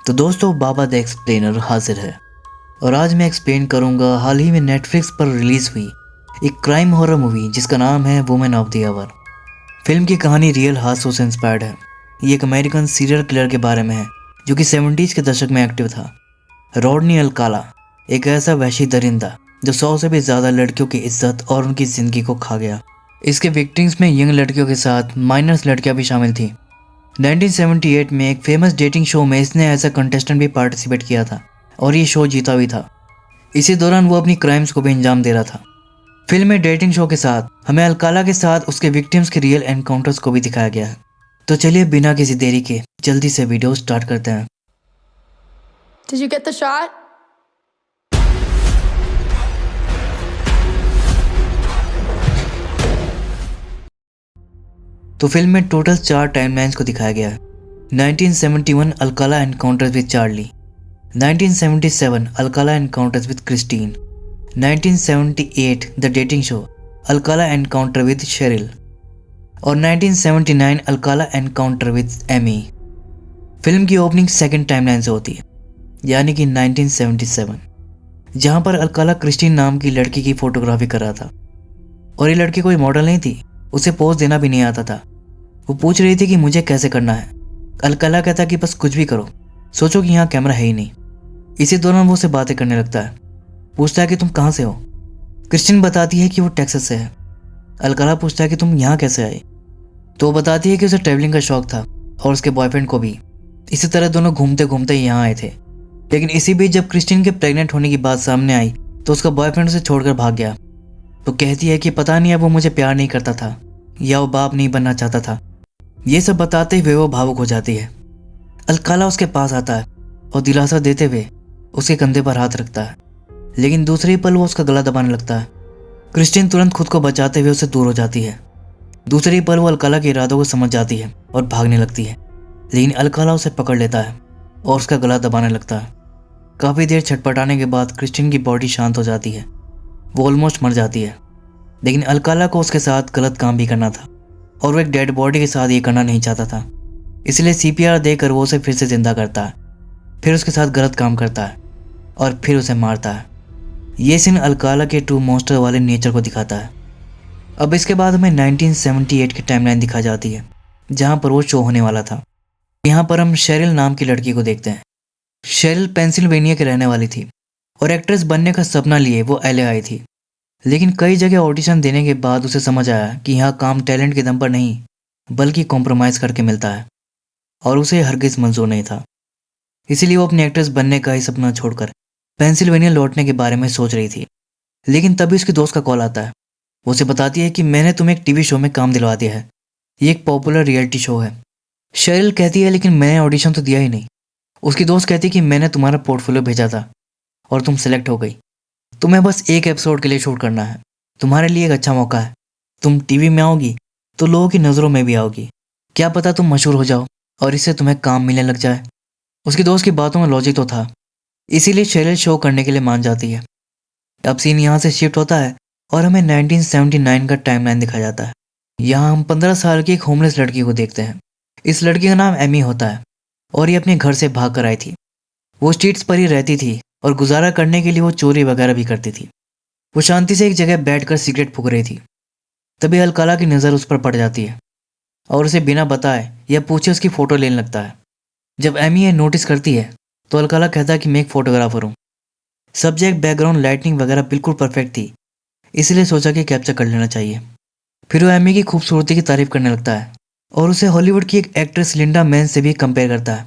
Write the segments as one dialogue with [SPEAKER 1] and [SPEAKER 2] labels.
[SPEAKER 1] तो दोस्तों, बाबा the explainer हाजिर है और आज मैं एक्सप्लेन करूंगा हाल ही में नेटफ्लिक्स पर रिलीज हुई एक क्राइम हॉरर मूवी जिसका नाम है Woman of the Hour. Film की कहानी रियल हादसों से इंस्पायर्ड है। ये एक अमेरिकन सीरियल किलर के बारे में है जो कि 70s के दशक में एक्टिव था। रॉडनी अल्काला एक ऐसा वहशी दरिंदा जो 100 से भी ज़्यादा लड़कियों की इज्जत और उनकी ज़िंदगी को खा गया। इसके विक्टिम्स में यंग लड़कियों के साथ माइनर्स लड़कियां भी शामिल थी। 1978 में एक फेमस डेटिंग शो में इसने एज अ कंटेस्टेंट भी पार्टिसिपेट किया था और ये शो जीता भी था। इसी दौरान वो अपनी क्राइम्स को भी अंजाम दे रहा था। फिल्म में डेटिंग शो के साथ हमें अल्काला के साथ उसके विक्टिम्स के रियल एनकाउंटर्स को भी दिखाया गया है। तो चलिए बिना किसी देरी के जल्दी से वीडियो स्टार्ट करते हैं।
[SPEAKER 2] Did you get the shot?
[SPEAKER 1] तो फिल्म में टोटल 4 टाइमलाइंस को दिखाया गया है। 1971 Alcala encounters with Charlie, 1977 Alcala encounters with Christine, 1978 the dating show Alcala encounter with Cheryl और 1979 Alcala encounter with Amy. Film की ओपनिंग सेकंड टाइमलाइन से होती है, यानी कि 1977, जहां पर अल्काला क्रिस्टीन नाम की लड़की की फोटोग्राफी कर रहा था। और ये लड़की कोई मॉडल नहीं थी, उसे पोज देना भी नहीं आता था। वो पूछ रही थी कि मुझे कैसे करना है। अल्काला कहता कि बस कुछ भी करो, सोचो कि यहाँ कैमरा है ही नहीं। इसी दौरान वो उसे बातें करने लगता है, पूछता है कि तुम कहाँ से हो। क्रिस्टीन बताती है कि वो टेक्सास से है। अल्काला पूछता है कि तुम यहाँ कैसे आए, तो वो बताती है कि उसे ट्रैवलिंग का शौक था और उसके बॉयफ्रेंड को भी। इसी तरह दोनों घूमते घूमते यहाँ आए थे। लेकिन इसी बीच जब क्रिस्टीन के प्रेग्नेंट होने की बात सामने आई तो उसका बॉयफ्रेंड उसे छोड़कर भाग गया। तो कहती है कि पता नहीं अब वो मुझे प्यार नहीं करता था या वो बाप नहीं बनना चाहता था। ये सब बताते हुए वो भावुक हो जाती है। अल्काला उसके पास आता है और दिलासा देते हुए उसके कंधे पर हाथ रखता है, लेकिन दूसरी पल वो उसका गला दबाने लगता है। क्रिस्टीन तुरंत खुद को बचाते हुए उससे दूर हो जाती है। दूसरी पल वो अल्काला के इरादों को समझ जाती है और भागने लगती है, लेकिन अल्काला उसे पकड़ लेता है और उसका गला दबाने लगता है। काफ़ी देर छटपटाने के बाद क्रिस्टीन की बॉडी शांत हो जाती है। वो ऑलमोस्ट मर जाती है, लेकिन अल्काला को उसके साथ गलत काम भी करना था और वो एक डेड बॉडी के साथ ये करना नहीं चाहता था। इसलिए CPR देकर वो उसे फिर से जिंदा करता है, फिर उसके साथ गलत काम करता है और फिर उसे मारता है। ये सीन अल्काला के ट्रू मॉन्स्टर वाले नेचर को दिखाता है। अब इसके बाद हमें 1978 की टाइमलाइन दिखाई जाती है, जहाँ पर वो शो होने वाला था। यहाँ पर हम शेरिल नाम की लड़की को देखते हैं। शेरिल पेंसिल्वेनिया की रहने वाली थी और एक्ट्रेस बनने का सपना लिए वो LA आई थी। लेकिन कई जगह ऑडिशन देने के बाद उसे समझ आया कि यहाँ काम टैलेंट के दम पर नहीं बल्कि कॉम्प्रोमाइज़ करके मिलता है, और उसे हरगिज़ मंजूर नहीं था। इसीलिए वो अपनी एक्ट्रेस बनने का ही सपना छोड़कर पेंसिल्वेनिया लौटने के बारे में सोच रही थी। लेकिन तभी उसकी दोस्त का कॉल आता है। वो उसे बताती है कि मैंने तुम्हें एक TV शो में काम दिलवा दिया है, ये एक पॉपुलर रियलिटी शो है। शेरिल कहती है लेकिन मैंने ऑडिशन तो दिया ही नहीं। उसकी दोस्त कहती है कि मैंने तुम्हारा पोर्टफोलियो भेजा था और तुम सेलेक्ट हो गई। तुम्हें बस एक एपिसोड के लिए शूट करना है, तुम्हारे लिए एक अच्छा मौका है। तुम TV में आओगी तो लोगों की नज़रों में भी आओगी, क्या पता तुम मशहूर हो जाओ और इससे तुम्हें काम मिलने लग जाए। उसकी दोस्त की बातों में लॉजिक तो था, इसीलिए शेरिल शो करने के लिए मान जाती है। अब सीन यहाँ से शिफ्ट होता है और हमें 1979 का टाइमलाइन दिखाया जाता है। यहाँ हम 15 साल की एक होमलेस लड़की को देखते हैं। इस लड़की का नाम एमी होता है और ये अपने घर से भाग कर आई थी। वो स्ट्रीट्स पर ही रहती थी और गुजारा करने के लिए वो चोरी वगैरह भी करती थी। वो शांति से एक जगह बैठकर सिगरेट फूंक रही थी। तभी अल्काला की नज़र उस पर पड़ जाती है और उसे बिना बताए या पूछे उसकी फ़ोटो लेने लगता है। जब एमी ये नोटिस करती है तो अल्काला कहता है कि मैं एक फ़ोटोग्राफर हूँ। सब्जेक्ट, बैकग्राउंड, लाइटनिंग वगैरह बिल्कुल परफेक्ट थी, इसलिए सोचा कि कैप्चर कर लेना चाहिए। फिर वो एमी की खूबसूरती की तारीफ करने लगता है और उसे हॉलीवुड की एक एक्ट्रेस लिंडा मैन से भी कंपेयर करता है,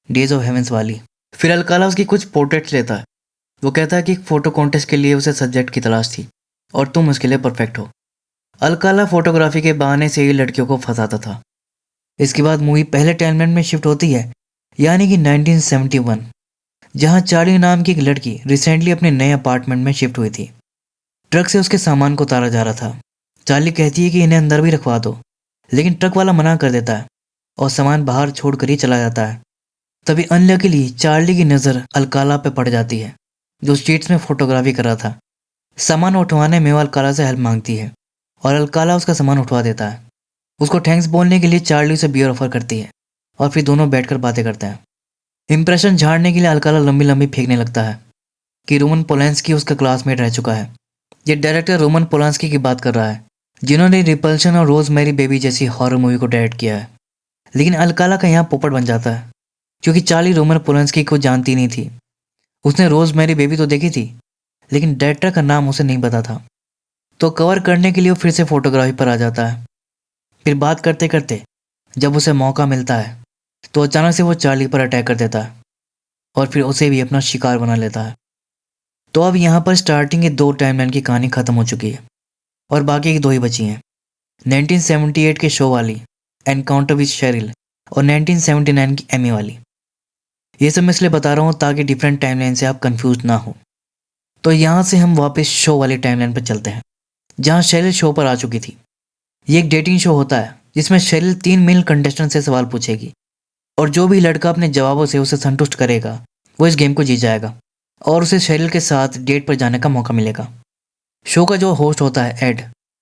[SPEAKER 1] डेज ऑफ हेवेंस वाली। फिर अल्काला उसकी कुछ पोर्ट्रेट्स लेता है। वो कहता है कि एक फ़ोटो कॉन्टेस्ट के लिए उसे सब्जेक्ट की तलाश थी और तुम उसके लिए परफेक्ट हो। अल्काला फोटोग्राफी के बहाने से ही लड़कियों को फंसाता था। इसके बाद मूवी पहले टाइमलाइन में शिफ्ट होती है, यानी कि 1971, जहां चार्ली नाम की एक लड़की रिसेंटली अपने नए अपार्टमेंट में शिफ्ट हुई थी। ट्रक से उसके सामान को उतारा जा रहा था। चार्ली कहती है कि इन्हें अंदर भी रखवा दो, लेकिन ट्रक वाला मना कर देता है और सामान बाहर छोड़कर ही चला जाता है। तभी अनलकीली चार्ली की नज़र अल्काला पे पड़ जाती है, जो स्ट्रीट्स में फोटोग्राफी कर रहा था। सामान उठवाने में वो अल्काला से हेल्प मांगती है और अल्काला उसका सामान उठवा देता है। उसको थैंक्स बोलने के लिए चार्ली उसे बियर ऑफर करती है और फिर दोनों बैठकर बातें करते हैं। इम्प्रेशन झाड़ने के लिए अल्काला लंबी लंबी फेंकने लगता है कि रोमन पोलांस्की उसका क्लासमेट रह चुका है। ये डायरेक्टर रोमन पोलांस्की की बात कर रहा है, जिन्होंने रिपल्शन और रोजमेरी बेबी जैसी हॉरर मूवी को डायरेक्ट किया है। लेकिन अल्काला का यहाँ पोपट बन जाता है, क्योंकि चार्ली रोमन पोलांस्की को जानती नहीं थी। उसने रोजमेरी बेबी तो देखी थी, लेकिन डायरेक्टर का नाम उसे नहीं पता था। तो कवर करने के लिए वो फिर से फोटोग्राफी पर आ जाता है। फिर बात करते करते जब उसे मौका मिलता है तो अचानक से वो चार्ली पर अटैक कर देता है और फिर उसे भी अपना शिकार बना लेता है। तो अब यहाँ पर स्टार्टिंग के 2 टाइमलाइन की कहानी खत्म हो चुकी है और बाकी की 2 ही बची हैं। 1978 के शो वाली एनकाउंटर विद शेरिल और 1979 की एमी वाली। ये सब मैं इसलिए बता रहा हूँ ताकि डिफरेंट टाइमलाइन से आप कंफ्यूज ना हो। तो यहाँ से हम वापस शो वाली टाइमलाइन पर चलते हैं, जहाँ शेरिल शो पर आ चुकी थी। ये एक डेटिंग शो होता है जिसमें शेरिल 3 मेल कंटेस्टेंट से सवाल पूछेगी और जो भी लड़का अपने जवाबों से उसे संतुष्ट करेगा वो इस गेम को जीत जाएगा और उसे शेरिल के साथ डेट पर जाने का मौका मिलेगा। शो का जो होस्ट होता है एड,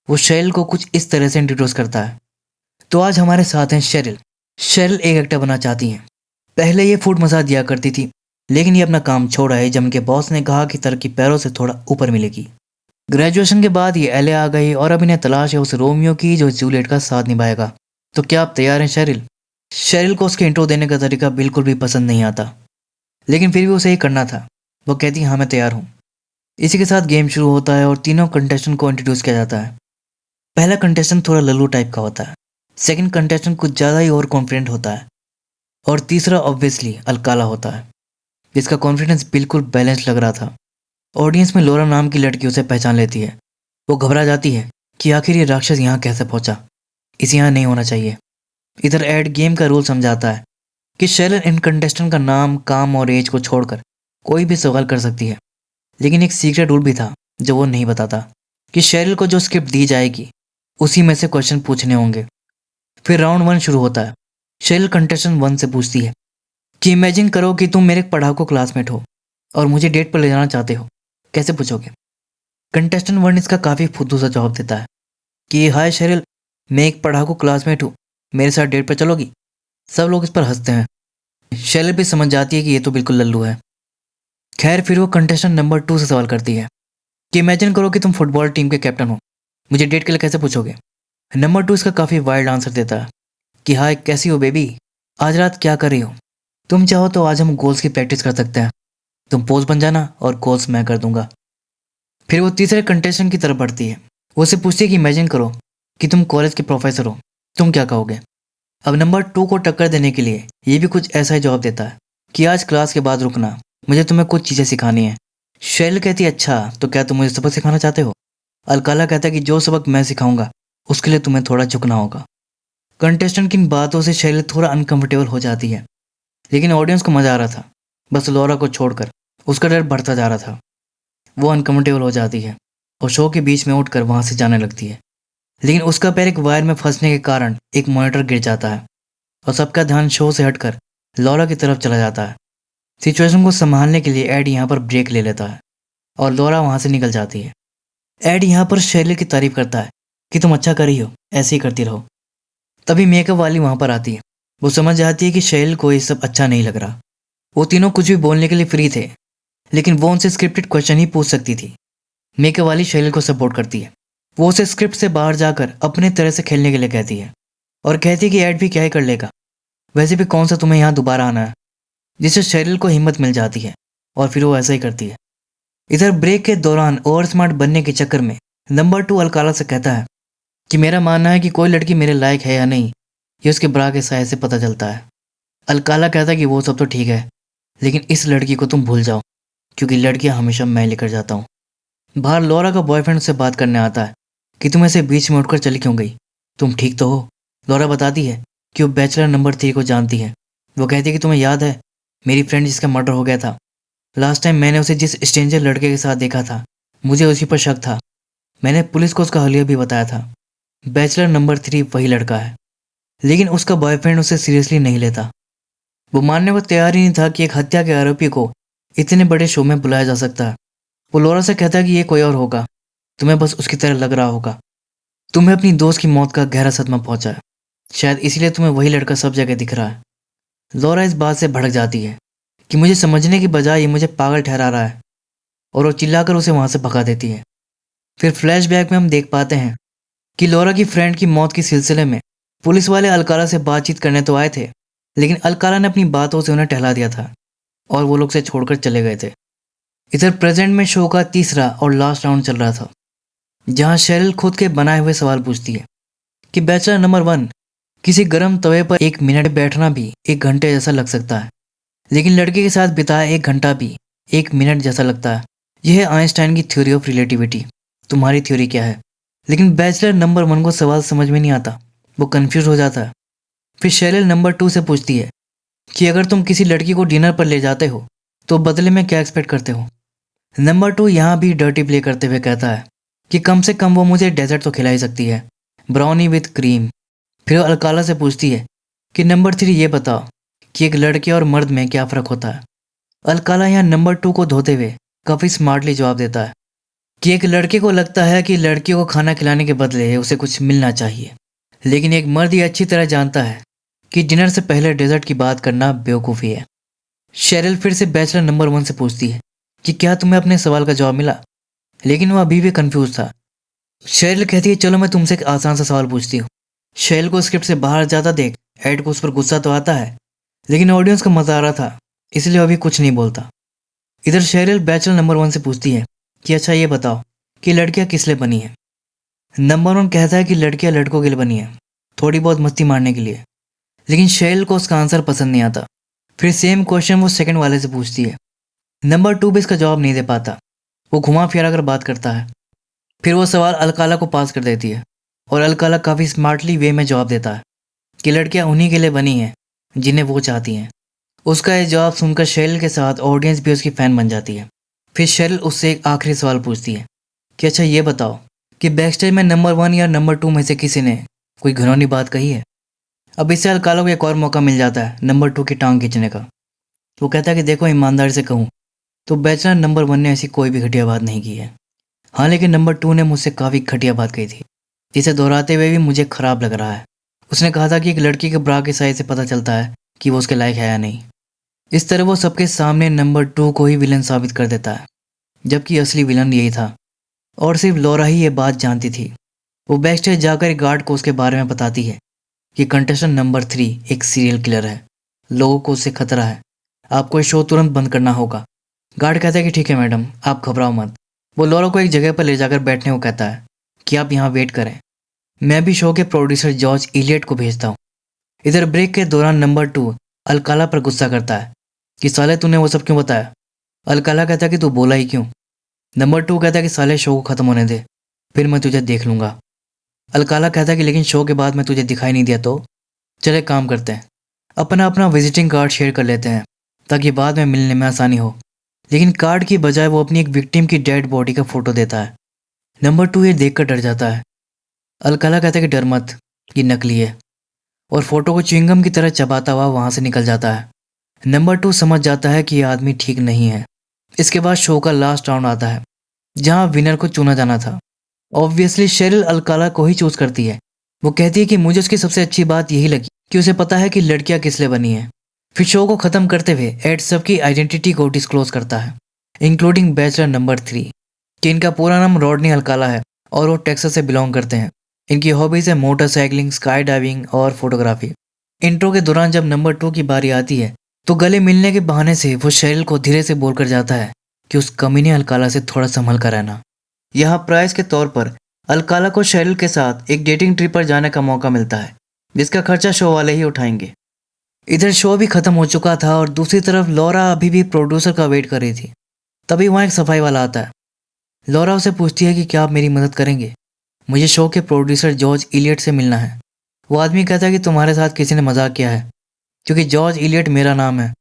[SPEAKER 1] वो शेरिल को कुछ इस तरह से इंट्रोड्यूस करता है। तो आज हमारे साथ हैं शेरिल। शेरिल एक एक्टर बनना चाहती हैं। पहले ये फूड मसाज दिया करती थी, लेकिन ये अपना काम छोड़ा है जब उनके बॉस ने कहा कि तरक्की पैरों से थोड़ा ऊपर मिलेगी। ग्रेजुएशन के बाद ये एलए आ गई और अब इन्हें तलाश है उस रोमियो की जो जूलियट का साथ निभाएगा। तो क्या आप तैयार हैं शेरिल? शेरिल को उसके इंट्रो देने का तरीका बिल्कुल भी पसंद नहीं आता, लेकिन फिर भी उसे ये करना था। वो कहती हाँ मैं तैयार हूँ। इसी के साथ गेम शुरू होता है और तीनों कंटेस्टेंट को इंट्रोड्यूस किया जाता है। पहला कंटेस्टेंट थोड़ा लल्लू टाइप का होता है, सेकंड कंटेस्टेंट कुछ ज़्यादा ही ओवर कॉन्फिडेंट होता है और तीसरा ऑब्वियसली अल्काला होता है, जिसका कॉन्फिडेंस बिल्कुल बैलेंस लग रहा था। ऑडियंस में लोरा नाम की लड़की उसे पहचान लेती है। वो घबरा जाती है कि आखिर ये राक्षस यहाँ कैसे पहुंचा, इसे यहाँ नहीं होना चाहिए। इधर एड गेम का रूल समझाता है कि शेरिल इन कंटेस्टेंट का नाम, काम और एज को छोड़कर कोई भी सवाल कर सकती है। लेकिन एक सीक्रेट रूल भी था जो वो नहीं बताता कि शेरिल को जो स्क्रिप्ट दी जाएगी उसी में से क्वेश्चन पूछने होंगे। फिर राउंड 1 शुरू होता है। शेरिल कंटेस्टेंट 1 से पूछती है कि इमेजिन करो कि तुम मेरे एक पढ़ाकू क्लासमेट हो और मुझे डेट पर ले जाना चाहते हो, कैसे पूछोगे? कंटेस्टेंट 1 इसका काफ़ी फुद्दू सा जवाब देता है कि हाय शेरिल, मैं एक पढ़ाकू क्लासमेट हूँ, मेरे साथ डेट पर चलोगी? सब लोग इस पर हंसते हैं। शेरिल भी समझ जाती है कि ये तो बिल्कुल लल्लू है। खैर फिर वो कंटेस्टेंट नंबर 2 से सवाल करती है कि इमेजिन करो कि तुम फुटबॉल टीम के कैप्टन हो, मुझे डेट के लिए कैसे पूछोगे? नंबर 2 इसका काफ़ी वाइल्ड आंसर देता है कि हाय कैसी हो बेबी, आज रात क्या कर रही हो? तुम चाहो तो आज हम गोल्स की प्रैक्टिस कर सकते हैं, तुम पोज बन जाना और गोल्स मैं कर दूंगा। फिर वो तीसरे कंटेस्टेंट की तरफ बढ़ती है। वो उसे पूछती है कि इमेजिन करो कि तुम कॉलेज के प्रोफेसर हो, तुम क्या कहोगे? अब नंबर 2 को टक्कर देने के लिए ये भी कुछ ऐसा ही जवाब देता है कि आज क्लास के बाद रुकना, मुझे तुम्हें कुछ चीज़ें सिखानी है। शेरिल कहती है अच्छा, तो क्या तुम मुझे सबक सिखाना चाहते हो? अल्काला कहता है कि जो सबक मैं सिखाऊंगा उसके लिए तुम्हें थोड़ा झुकना होगा। कंटेस्टेंट की इन बातों से शेरिल थोड़ा अनकंफर्टेबल हो जाती है, लेकिन ऑडियंस को मज़ा आ रहा था। बस लॉरा को छोड़कर उसका डर बढ़ता जा रहा था। वो अनकंफर्टेबल हो जाती है और शो के बीच में उठकर वहाँ से जाने लगती है, लेकिन उसका पैर एक वायर में फंसने के कारण एक मॉनिटर गिर जाता है और सबका ध्यान शो से हटकर लॉरा की तरफ चला जाता है। सिचुएशन को संभालने के लिए एड यहाँ पर ब्रेक ले लेता है और लॉरा वहाँ से निकल जाती है। एड यहाँ पर शेरिल की तारीफ करता है कि तुम अच्छा कर रही हो, ऐसे ही करती रहो। तभी मेकअप वाली वहाँ पर आती है। वो समझ जाती है कि शेरिल को ये सब अच्छा नहीं लग रहा। वो तीनों कुछ भी बोलने के लिए फ्री थे, लेकिन वो उनसे स्क्रिप्टेड क्वेश्चन ही पूछ सकती थी। मेकअप वाली शेरिल को सपोर्ट करती है। वो उसे स्क्रिप्ट से बाहर जाकर अपने तरह से खेलने के लिए कहती है और कहती है कि एड भी क्या ही कर लेगा, वैसे भी कौन सा तुम्हें यहाँ दोबारा आना है, जिससे शेरिल को हिम्मत मिल जाती है और फिर वो ऐसा ही करती है। इधर ब्रेक के दौरान ओवर स्मार्ट बनने के चक्कर में नंबर 2 अल्काला से कहता है कि मेरा मानना है कि कोई लड़की मेरे लायक है या नहीं ये उसके ब्रा के साइज से पता चलता है। अल्काला कहता है कि वो सब तो ठीक है, लेकिन इस लड़की को तुम भूल जाओ, क्योंकि लड़कियां हमेशा मैं लेकर जाता हूँ। बाहर लॉरा का बॉयफ्रेंड से बात करने आता है कि तुम ऐसे बीच में उठकर चली क्यों गई, तुम ठीक तो हो? लॉरा बताती है कि वो बैचलर नंबर 3 को जानती है। वो कहती है कि तुम्हें याद है मेरी फ्रेंड जिसका मर्डर हो गया था, लास्ट टाइम मैंने उसे जिस स्ट्रेंजर लड़के के साथ देखा था, मुझे उसी पर शक था। मैंने पुलिस को उसका हलिया भी बताया था। बैचलर नंबर 3 वही लड़का है, लेकिन उसका बॉयफ्रेंड उसे सीरियसली नहीं लेता। वो मानने को तैयार ही नहीं था कि एक हत्या के आरोपी को इतने बड़े शो में बुलाया जा सकता है। वो लॉरा से कहता है कि ये कोई और होगा, तुम्हें बस उसकी तरह लग रहा होगा। तुम्हें अपनी दोस्त की मौत का गहरा सदमा पहुंचा है, शायद इसीलिए तुम्हें वही लड़का सब जगह दिख रहा है। लॉरा इस बात से भड़क जाती है कि मुझे समझने की बजाय ये मुझे पागल ठहरा रहा है, और वो चिल्लाकर उसे वहाँ से भगा देती है। फिर फ्लैशबैक में हम देख पाते हैं कि लॉरा की फ्रेंड की मौत के सिलसिले में पुलिस वाले अलकाला से बातचीत करने तो आए थे, लेकिन अलकाला ने अपनी बातों से उन्हें टहला दिया था और वो लोग से छोड़कर चले गए थे। इधर प्रेजेंट में शो का तीसरा और लास्ट राउंड चल रहा था, जहां शेरिल खुद के बनाए हुए सवाल पूछती है कि बैचलर नंबर 1, किसी गर्म तवे पर 1 मिनट बैठना भी 1 घंटे जैसा लग सकता है, लेकिन लड़के के साथ बिताया 1 घंटा भी 1 मिनट जैसा लगता है। यह है आइंस्टाइन की थ्योरी ऑफ रिलेटिविटी। तुम्हारी थ्योरी क्या है? लेकिन बैचलर नंबर 1 को सवाल समझ में नहीं आता, वो कंफ्यूज हो जाता है। फिर शेरिल नंबर 2 से पूछती है कि अगर तुम किसी लड़की को डिनर पर ले जाते हो तो बदले में क्या एक्सपेक्ट करते हो? नंबर 2 यहाँ भी डर्टी प्ले करते हुए कहता है कि कम से कम वो मुझे डेजर्ट तो खिला ही सकती है, ब्राउनी विद क्रीम। फिर वो अलकाला से पूछती है कि नंबर 3 ये बताओ कि एक लड़के और मर्द में क्या फ़र्क होता है। अलकाला यहाँ नंबर 2 को धोते हुए काफ़ी स्मार्टली जवाब देता है कि एक लड़के को लगता है कि लड़कियों को खाना खिलाने के बदले उसे कुछ मिलना चाहिए, लेकिन एक मर्द ये अच्छी तरह जानता है कि डिनर से पहले डेजर्ट की बात करना बेवकूफ़ी है। शेरिल फिर से बैचलर नंबर 1 से पूछती है कि क्या तुम्हें अपने सवाल का जवाब मिला, लेकिन वो अभी भी कंफ्यूज था। शेरिल कहती है चलो मैं तुमसे एक आसान सा सवाल पूछती हूँ। शेरिल को स्क्रिप्ट से बाहर जाता देख एड को उस पर गुस्सा तो आता है, लेकिन ऑडियंस को मजा आ रहा था, इसलिए अभी कुछ नहीं बोलता। इधर शेरिल बैचलर नंबर 1 से पूछती है कि अच्छा ये बताओ कि लड़कियाँ किस लिए बनी है। नंबर 1 कहता है कि लड़कियाँ लड़कों के लिए बनी है, थोड़ी बहुत मस्ती मारने के लिए, लेकिन शेरिल को उसका आंसर पसंद नहीं आता। फिर सेम क्वेश्चन वो सेकंड वाले से पूछती है। नंबर 2 भी इसका जवाब नहीं दे पाता, वो घुमा फिरा कर बात करता है। फिर वो सवाल अलकाला को पास कर देती है और अलकाला काफ़ी स्मार्टली वे में जवाब देता है कि लड़कियां उन्हीं के लिए बनी हैं जिन्हें वो चाहती हैं। उसका ये जवाब सुनकर शेरिल के साथ ऑडियंस भी उसकी फ़ैन बन जाती है। फिर शेरिल उससे एक आखिरी सवाल पूछती है कि अच्छा ये बताओ कि बैकस्टेज में नंबर 1 या नंबर 2 में से किसी ने कोई घिनौनी बात कही है। अब इससे अलकाला को एक और मौका मिल जाता है नंबर 2 की टांग खींचने का। वो कहता है कि देखो ईमानदारी से कहूँ तो बैचलर नंबर 1 ने ऐसी कोई भी घटिया बात नहीं की है। हाँ, लेकिन नंबर 2 ने मुझसे काफ़ी घटिया बात कही थी, जिसे दोहराते हुए भी मुझे ख़राब लग रहा है। उसने कहा था कि एक लड़की के ब्रा के साइज से पता चलता है कि वो उसके लायक है या नहीं। इस तरह वो सबके सामने नंबर 2 को ही विलन साबित कर देता है, जबकि असली विलन यही था और सिर्फ लॉरा ही ये बात जानती थी। वो बैक स्टेज जाकर एक गार्ड को उसके बारे में बताती है कि कंटेस्टेंट नंबर 3 एक सीरियल किलर है, लोगों को उससे खतरा है, आपको ये शो तुरंत बंद करना होगा। गार्ड कहता है कि ठीक है मैडम, आप घबराओ मत। वो लॉरा को एक जगह पर ले जाकर बैठने को कहता है कि आप यहाँ वेट करें, मैं भी शो के प्रोड्यूसर जॉर्ज इलियट को भेजता हूँ। इधर ब्रेक के दौरान नंबर 2 अलकाला पर गुस्सा करता है कि साले तूने वो सब क्यों बताया। अलकाला कहता है कि तू बोला ही क्यों। नंबर 2 कहता है कि साले शो को ख़त्म होने दे, फिर मैं तुझे देख लूँगा। अलकाला कहता है कि लेकिन शो के बाद मैं तुझे दिखाई नहीं दिया तो चले काम करते हैं, अपना अपना विजिटिंग कार्ड शेयर कर लेते हैं ताकि बाद में मिलने में आसानी हो। लेकिन कार्ड की बजाय वो अपनी एक विक्टिम की डेड बॉडी का फोटो देता है। नंबर 2 ये देखकर डर जाता है। अलकाला कहता है कि डर मत, ये नकली है, और फोटो को च्युइंगम की तरह चबाता हुआ वहाँ से निकल जाता है। नंबर 2 समझ जाता है कि ये आदमी ठीक नहीं है। इसके बाद शो का लास्ट राउंड आता है जहाँ विनर को चुना जाना था। ऑब्वियसली शेरिल अलकाला को ही चूज करती है। वो कहती है कि मुझे उसकी सबसे अच्छी बात यही लगी कि उसे पता है कि लड़कियां किस लिए बनी हैं। फिर शो को ख़त्म करते हुए एड सबकी आइडेंटिटी को डिस्क्लोज करता है, इंक्लूडिंग बैचलर नंबर 3, कि इनका पूरा नाम रॉडनी अलकाला है और वो टेक्सास से बिलोंग करते हैं। इनकी हॉबीज़ है मोटरसाइकिलिंग, स्काई डाइविंग और फोटोग्राफी। इंट्रो के दौरान जब नंबर 2 की बारी आती है तो गले मिलने के बहाने से वो शेरिल को धीरे से बोलकर जाता है कि उस कमीने अलकाला से थोड़ा संभल कर रहना। यहाँ प्राइज के तौर पर अलकाला को शेरिल के साथ एक डेटिंग ट्रिप पर जाने का मौका मिलता है, जिसका खर्चा शो वाले ही उठाएंगे। इधर शो भी खत्म हो चुका था और दूसरी तरफ लॉरा अभी भी प्रोड्यूसर का वेट कर रही थी। तभी वहाँ एक सफाई वाला आता है। लॉरा उसे पूछती है कि क्या आप मेरी मदद करेंगे, मुझे शो के प्रोड्यूसर जॉर्ज इलियट से मिलना है। वो आदमी कहता है कि तुम्हारे साथ किसी ने मजाक किया है, क्योंकि जॉर्ज इलियट मेरा नाम है।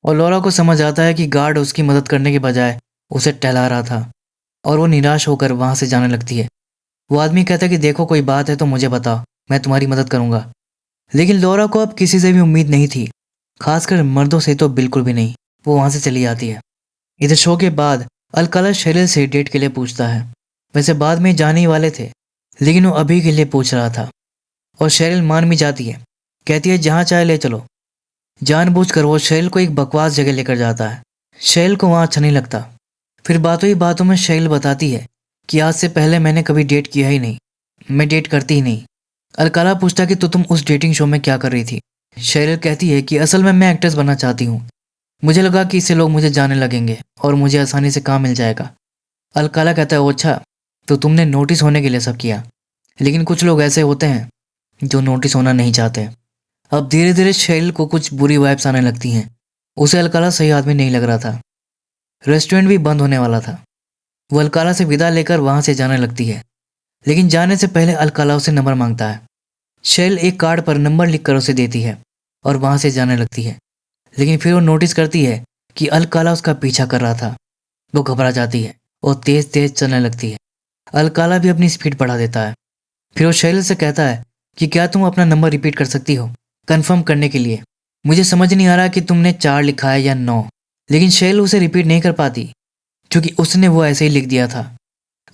[SPEAKER 1] और लॉरा को समझ आता है कि गार्ड उसकी मदद करने के बजाय उसे टहला रहा था और वो निराश होकर वहाँ से जाने लगती है। वो आदमी कहता है कि देखो कोई बात है तो मुझे बताओ, मैं तुम्हारी मदद करूँगा। लेकिन लॉरा को अब किसी से भी उम्मीद नहीं थी, खासकर मर्दों से तो बिल्कुल भी नहीं। वो वहाँ से चली जाती है। इधर शो के बाद अलकाला शेरिल से डेट के लिए पूछता है। वैसे बाद में जाने ही वाले थे, लेकिन वो अभी के लिए पूछ रहा था और शेरिल मान भी जाती है। कहती है जहाँ चाहे ले चलो। जानबूझकर वो शैल को एक बकवास जगह लेकर जाता है। शैल को वहाँ अच्छा नहीं लगता। फिर बातों ही बातों में शैल बताती है कि आज से पहले मैंने कभी डेट किया ही नहीं, मैं डेट करती ही नहीं। अलकाला पूछता कि तो तुम उस डेटिंग शो में क्या कर रही थी। शैल कहती है कि असल में मैं एक्ट्रेस बनना चाहती हूँ, मुझे लगा कि इससे लोग मुझे जाने लगेंगे और मुझे आसानी से काम मिल जाएगा। अलकाला कहता है, ओ अच्छा, तो तुमने नोटिस होने के लिए सब किया, लेकिन कुछ लोग ऐसे होते हैं जो नोटिस होना नहीं चाहते। अब धीरे धीरे शैल को कुछ बुरी वाइब्स आने लगती हैं। उसे अलकाला सही आदमी नहीं लग रहा था। रेस्टोरेंट भी बंद होने वाला था। वो अलकाला से विदा लेकर वहां से जाने लगती है, लेकिन जाने से पहले अलकाला उसे नंबर मांगता है। शैल एक कार्ड पर नंबर लिखकर उसे देती है और वहां से जाने लगती है, लेकिन फिर वो नोटिस करती है कि अलकाला उसका पीछा कर रहा था। वो घबरा जाती है और तेज तेज चलने लगती है। अलकाला भी अपनी स्पीड बढ़ा देता है। फिर वो शैल से कहता है कि क्या तुम अपना नंबर रिपीट कर सकती हो कंफर्म करने के लिए। मुझे समझ नहीं आ रहा कि तुमने 4 लिखा है या 9। लेकिन शैल उसे रिपीट नहीं कर पाती क्योंकि उसने वो ऐसे ही लिख दिया था।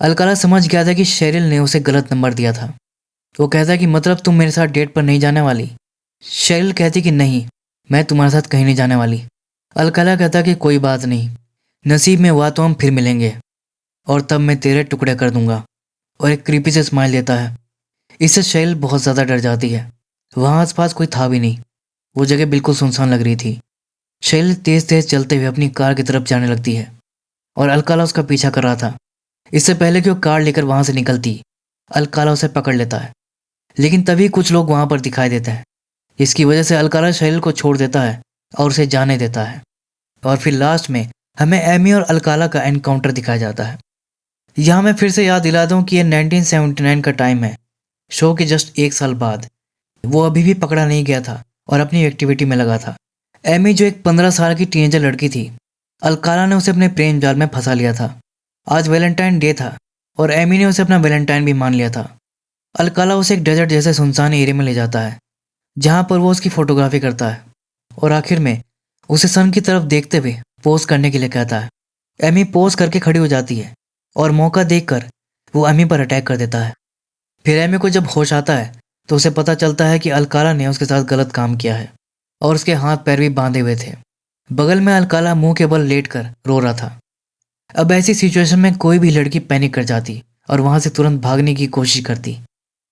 [SPEAKER 1] अलकाला समझ गया था कि शेरिल ने उसे गलत नंबर दिया था। वो कहता कि मतलब तुम मेरे साथ डेट पर नहीं जाने वाली। शेरिल कहती कि नहीं, मैं तुम्हारे साथ कहीं नहीं जाने वाली। अलकाला कहता कि कोई बात नहीं, नसीब में हुआ तो हम फिर मिलेंगे और तब मैं तेरे टुकड़े कर दूंगा। और एक क्रीपी से स्माइल देता है। इससे शेरिल बहुत ज़्यादा डर जाती है। वहाँ आसपास कोई था भी नहीं, वो जगह बिल्कुल सुनसान लग रही थी। शेरिल तेज तेज चलते हुए अपनी कार की तरफ जाने लगती है और अलकाला उसका पीछा कर रहा था। इससे पहले कि वो कार लेकर वहां से निकलती, अलकाला उसे पकड़ लेता है। लेकिन तभी कुछ लोग वहां पर दिखाई देते हैं, इसकी वजह से अलकाला शैल को छोड़ देता है और उसे जाने देता है। और फिर लास्ट में हमें एमी और अलकाला का एनकाउंटर दिखाया जाता है। यहाँ मैं फिर से याद दिला दूँ कि ये 1979 का टाइम है। शो के जस्ट 1 साल बाद। वो अभी भी पकड़ा नहीं गया था और अपनी एक्टिविटी में लगा था। एमी जो एक 15 साल की टीनेजर लड़की थी, अलकाला ने उसे अपने प्रेम जाल में फंसा लिया था। आज वैलेंटाइन डे था और एमी ने उसे अपना वैलेंटाइन भी मान लिया था। अलकाला उसे एक डेजर्ट जैसे सुनसान एरिया में ले जाता है जहाँ पर वो उसकी फोटोग्राफी करता है और आखिर में उसे सन की तरफ देखते हुए पोज करने के लिए कहता है। एमी पोज करके खड़ी हो जाती है और मौका देखकर वो एमी पर अटैक कर देता है। फिर एमी को जब होश आता है तो उसे पता चलता है कि अलकाला ने उसके साथ गलत काम किया है और उसके हाथ पैर भी बांधे हुए थे। बगल में अलकाला मुंह के बल लेटकर रो रहा था। अब ऐसी सिचुएशन में कोई भी लड़की पैनिक कर जाती और वहां से तुरंत भागने की कोशिश करती,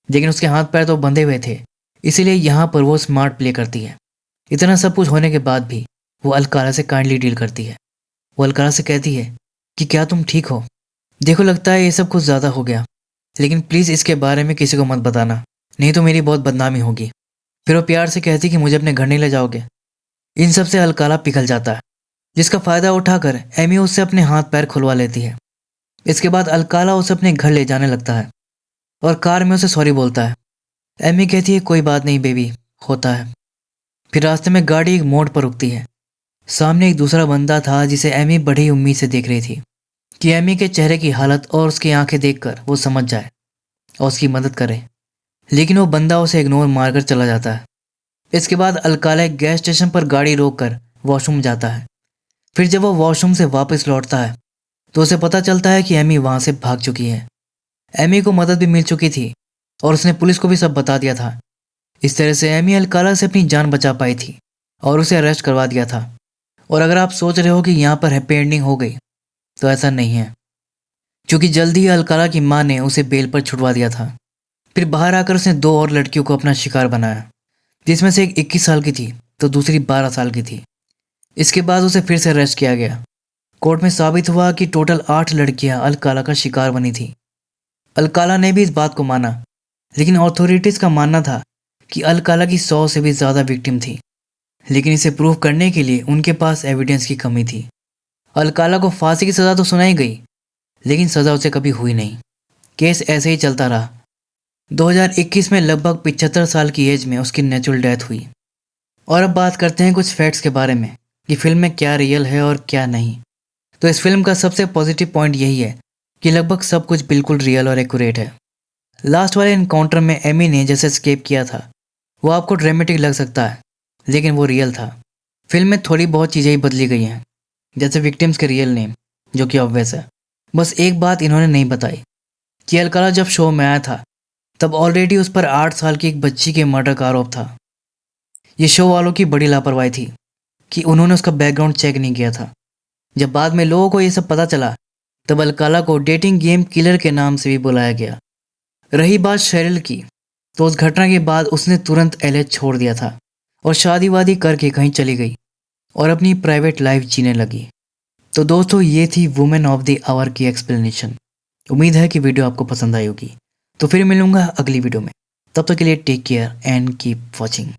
[SPEAKER 1] लेकिन उसके हाथ पैर तो बंधे हुए थे, इसीलिए यहाँ पर वो स्मार्ट प्ले करती है। इतना सब कुछ होने के बाद भी वो अलकाला से काइंडली डील करती है। वो अलकाला से कहती है कि क्या तुम ठीक हो? देखो, लगता है ये सब कुछ ज़्यादा हो गया, लेकिन प्लीज़ इसके बारे में किसी को मत बताना, नहीं तो मेरी बहुत बदनामी होगी। फिर वो प्यार से कहती कि मुझे अपने घर नहीं ले जाओगे। इन सब से अलकाला पिघल जाता है, जिसका फ़ायदा उठाकर एमी उससे अपने हाथ पैर खुलवा लेती है। इसके बाद अलकाला उसे अपने घर ले जाने लगता है और कार में उसे सॉरी बोलता है। एमी कहती है कोई बात नहीं बेबी, होता है। फिर रास्ते में गाड़ी एक मोड़ पर रुकती है। सामने एक दूसरा बंदा था जिसे एमी बड़ी उम्मीद से देख रही थी कि एमी के चेहरे की हालत और उसकी आंखें देखकर वो समझ जाए और उसकी मदद करे, लेकिन वो बंदा उसे इग्नोर मारकर चला जाता है। इसके बाद अलकाला एक गैस स्टेशन पर गाड़ी रोककर वॉशरूम जाता है। फिर जब वो वॉशरूम से वापस लौटता है तो उसे पता चलता है कि एमी वहां से भाग चुकी है। एमी को मदद भी मिल चुकी थी और उसने पुलिस को भी सब बता दिया था। इस तरह से एमी अलकाला से अपनी जान बचा पाई थी और उसे अरेस्ट करवा दिया था। और अगर आप सोच रहे हो कि यहाँ पर हैप्पी एंडिंग हो गई, तो ऐसा नहीं है, क्योंकि जल्दी ही अलकाला की माँ ने उसे बेल पर छुड़वा दिया था। फिर बाहर आकर उसने 2 और लड़कियों को अपना शिकार बनाया, जिसमें से एक 21 साल की थी तो दूसरी 12 साल की थी। इसके बाद उसे फिर से अरेस्ट किया गया। कोर्ट में साबित हुआ कि टोटल 8 लड़कियां अलकाला का शिकार बनी थी। अलकाला ने भी इस बात को माना, लेकिन अथॉरिटीज़ का मानना था कि अलकाला की 100 से भी ज़्यादा विक्टिम थी, लेकिन इसे प्रूव करने के लिए उनके पास एविडेंस की कमी थी। अलकाला को फांसी की सज़ा तो सुनाई गई, लेकिन सज़ा उसे कभी हुई नहीं। केस ऐसे ही चलता रहा। 2021 में लगभग 75 साल की एज में उसकी नेचुरल डेथ हुई। और अब बात करते हैं कुछ फैक्ट्स के बारे में कि फिल्म में क्या रियल है और क्या नहीं। तो इस फिल्म का सबसे पॉजिटिव पॉइंट यही है कि लगभग सब कुछ बिल्कुल रियल और एक्यूरेट है। लास्ट वाले इनकाउंटर में एमी ने जैसे स्केप किया था वो आपको ड्रामेटिक लग सकता है, लेकिन वो रियल था। फिल्म में थोड़ी बहुत चीज़ें ही बदली गई हैं, जैसे विक्टिम्स के रियल नेम, जो कि ऑब्वियस है। बस एक बात इन्होंने नहीं बताई कि अलकाला जब शो में आया था तब ऑलरेडी उस पर 8 साल की एक बच्ची के मर्डर का आरोप था। ये शो वालों की बड़ी लापरवाही थी कि उन्होंने उसका बैकग्राउंड चेक नहीं किया था। जब बाद में लोगों को ये सब पता चला तब अलकाला को डेटिंग गेम किलर के नाम से भी बुलाया गया। रही बात शेरिल की, तो उस घटना के बाद उसने तुरंत एलए छोड़ दिया था और शादी वादी करके कहीं चली गई और अपनी प्राइवेट लाइफ जीने लगी। तो दोस्तों, ये थी वुमेन ऑफ द आवर की एक्सप्लेनेशन। उम्मीद है कि वीडियो आपको पसंद आई होगी। तो फिर मिलूंगा अगली वीडियो में। तब तक के लिए take care and keep watching.